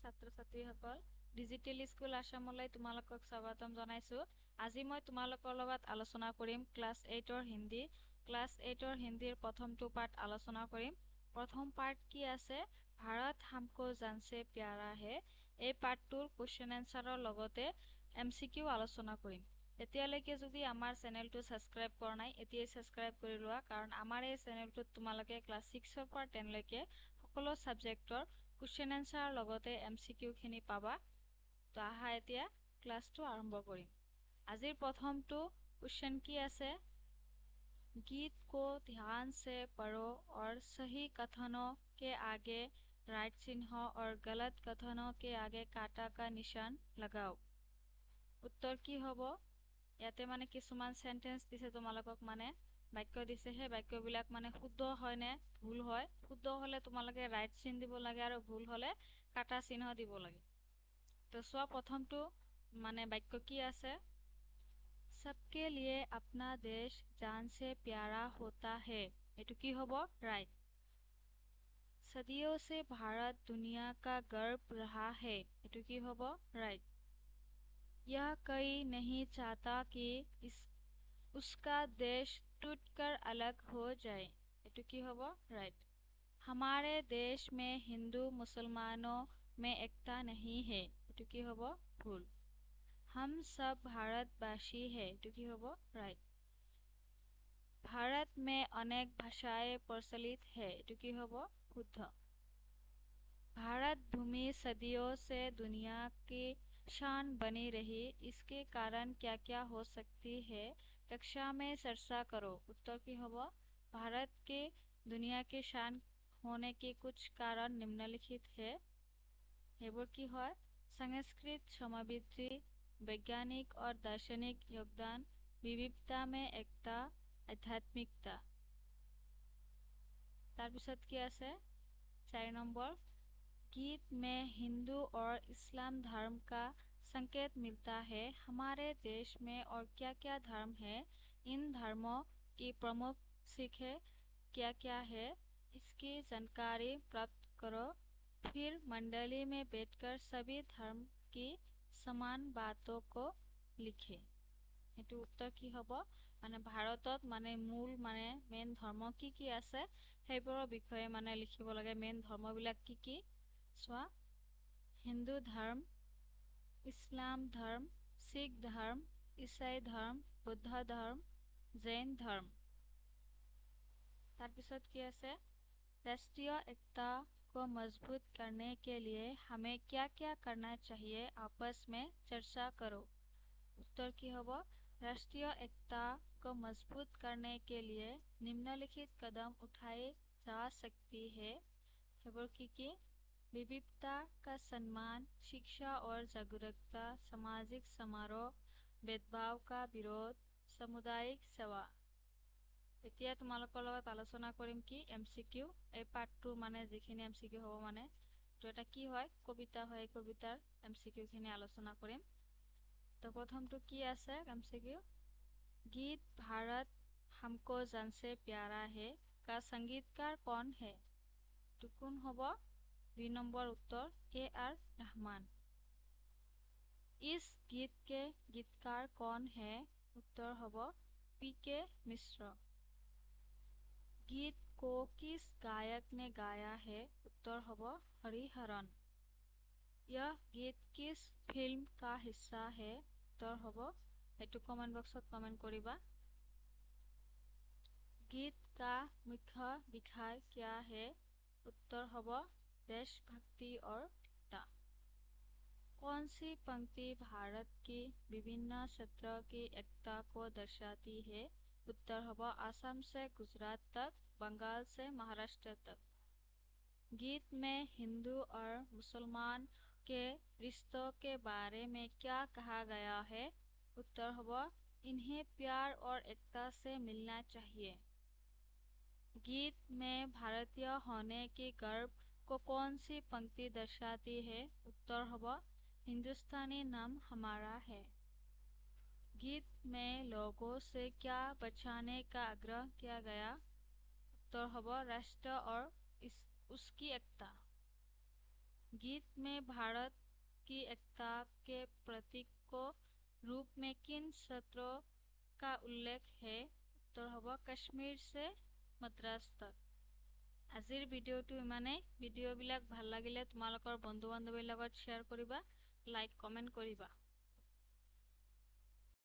ছাত্ৰ ছাত্ৰীসকল digital school আসামলৈ তোমালোকক স্বাগতম জনাইছো। আজি মই তোমালোকৰ লগত আলোচনা কৰিম ক্লাছ 8ৰ হিন্দী। ক্লাছ 8ৰ হিন্দীৰ প্ৰথমটো পাঠ আলোচনা কৰিম। প্ৰথম পাঠ কি আছে? ভাৰত হামকো জানছে প্যাৰা হে। এই পাঠটোৰ কোৱেশ্চন এনসাৰৰ লগতে MCQ আলোচনা কৰিম। এতিয়ালৈকে যদি আমাৰ চেনেলটো সাবস্ক্ৰাইব কৰা নাই, এতিয়াই সাবস্ক্ৰাইব কৰি লোৱা, কাৰণ আমাৰ এই চেনেলটোত তোমালোকে ক্লাছ 6ৰ পৰা 10 লৈকে সকলো সাবজেক্টৰ কোৱেশ্চন এনসাৰ লগতে MCQ খিনি পাবা। তো আহা এতিয়া ক্লাছটো আৰম্ভ কৰিম। আজিৰ প্ৰথমটো কোৱেশ্চন কি আছে? गीत को ध्यान से पढ़ो और सही कथनों के आगे राइट चिन्ह और गलत कथनों के आगे काटा का निशान लगाओ। उत्तर কি হ'ব? ইয়াতে মানে কিছুমান সেন্টেন্স দিছে তোমালোকক, মানে বাক্য দিছে। সেই বাক্যবিলাক মানে শুদ্ধ হয় নে ভুল হয়। শুদ্ধ হলে তোমালোকে রাইট চিহ্ন দিব লাগে আৰু ভুল হলে কাটা চিহ্ন দিব লাগে। তো চোৱা প্ৰথমটো মানে বাক্য কি আছে? सबके लिए अपना देश जान से प्यारा होता है। एटू की होबो? राइट। सदियों से भारत दुनिया का गर्व रहा है। एटू की होबो? राइट। यह कोई नहीं चाहता कि उसका देश टूटकर अलग हो जाए। एटू की होबो? राइट। हमारे देश में हिंदू मुसलमानों में एकता नहीं है। एटू की होबो? भूल। हम सब भारतवासी है। एटू की होबो? राइट। भारत में अनेक भाषाएं प्रचलित है। एटू की होबो? शुद्ध। भारत भूमि सदियों से दुनिया की शान बनी रही, इसके कारण क्या क्या हो सकती है कक्षा में चर्चा करो। उत्तर की होबो? भारत के दुनिया की शान होने के कुछ कारण निम्नलिखित है। हेबुर की है? संस्कृत, समृद्धि, वैज्ञानिक और दार्शनिक योगदान, विविधता में एकता, आध्यात्मिकता। तारपिছত কি আছে? 4 नंबर, गीत में हिंदू और इस्लाम धर्म का संकेत मिलता है। हमारे देश में और क्या क्या धर्म है, इन धर्मों की प्रमुख शिक्षाएं क्या क्या है, इसकी जानकारी प्राप्त करो। फिर मंडली में बैठकर सभी धर्म की समान बातों को लिखे। एटू उत्तर की होबो? মানে ভাৰতত মানে মূল মানে মেইন ধৰ্ম কি কি আছে সেইবোৰৰ বিষয়ে মানে লিখিব লাগে। মেইন ধৰ্মবিলাক কি কি চোৱা? হিন্দু ধৰ্ম, ইছলাম ধৰ্ম, শিখ ধৰ্ম, ईसाई धर्म, बुद्ध धर्म, जैन धर्म। तारपिছত কি আছে? राष्ट्रीय एकता को मजबूत करने के लिए हमें क्या क्या करना चाहिए, आपस में चर्चा करो। उत्तर की होबो? राष्ट्रीय एकता को मजबूत करने के लिए निम्नलिखित कदम उठाए जा सकती है। हेबर की? विविधता का सम्मान, शिक्षा और जागरूकता, सामाजिक समारोह, भेदभाव का विरोध, सामुदायिक सेवा। এতিয়া তোমালোকৰ লগত আলোচনা কৰিম কি MCQ। এই পাঠটো মানে যিখিনি MCQ হ'ব, মানে তো এটা কি হয়? কবিতা হয়। কবিতাৰ MCQ খিনি আলোচনা কৰিম। তো প্ৰথমটো কি আছে MCQ? गीत भारत हमको जान से प्यारा है का संगीतकार कौन है? तो कौन होबो? 2 नंबर उत्तर AR रहमान। इस गीत के गीतकार कौन है? उत्तर होबो PK मिश्र। गीत को किस गायक ने गाया है? उत्तर होबो हरिहरन। यह गीत किस फिल्म का हिस्सा है? उत्तर होबो, एटू कमेंट बक्सत कमेंट करिबा। गीत का मुख्य विषय क्या है? उत्तर होबो देशभक्ति और एकता। कौन सी पंक्ति भारत की विभिन्न क्षेत्रों की एकता को दर्शाती है? उत्तर होबो असम से गुजरात तक, बंगाल से महाराष्ट्र तक। गीत में हिंदू और मुसलमान के रिश्तों के बारे में क्या कहा गया है? उत्तर होबो इन्हें प्यार और एकता से मिलना चाहिए। गीत में भारतीय होने के गर्व को कौन सी पंक्ति दर्शाती है? उत्तर होबो हिंदुस्तानी नाम हमारा है। गीत में लोगों से क्या बचाने का आग्रह किया गया? उत्तर होबो राष्ट्र और उसकी एकता। गीत में भारत की एकता के प्रतीक को रूप में किन सत्रों का उल्लेख है? उत्तर होगा कश्मीर से मद्रास तक। আজিৰ ভিডিঅ'টো ইমানেই। ভিডিঅ'বিলাক ভাল লাগিলে তোমালোকৰ বন্ধু বান্ধৱীৰ লগত শ্বেয়াৰ কৰিবা, লাইক কমেণ্ট কৰিবা।